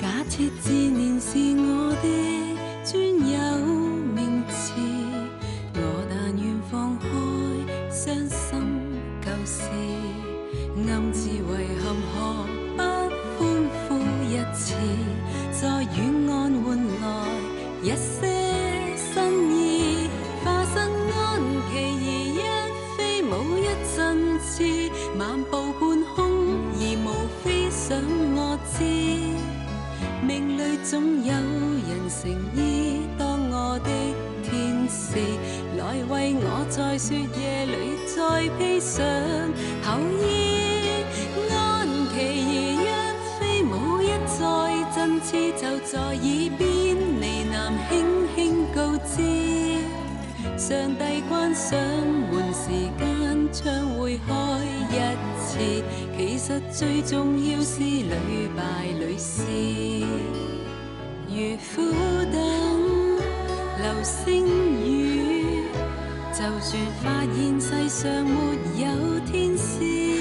假設自年是我的專有名詞，我但願放開傷心舊事，暗自遺憾何不歡呼一次，在遠岸換來一些新意，化身安琪兒一飛舞一陣次，漫步半空而無非想我知，命裏總有人誠意當我的天使，來為我在雪夜裏再披上厚衣。安琪兒一飛舞一再陣次，就在耳邊呢喃輕輕告知，上帝關上門時間將會開一次，其實最重要是屢敗屢試。如苦等流星雨，就算發現世上沒有天使，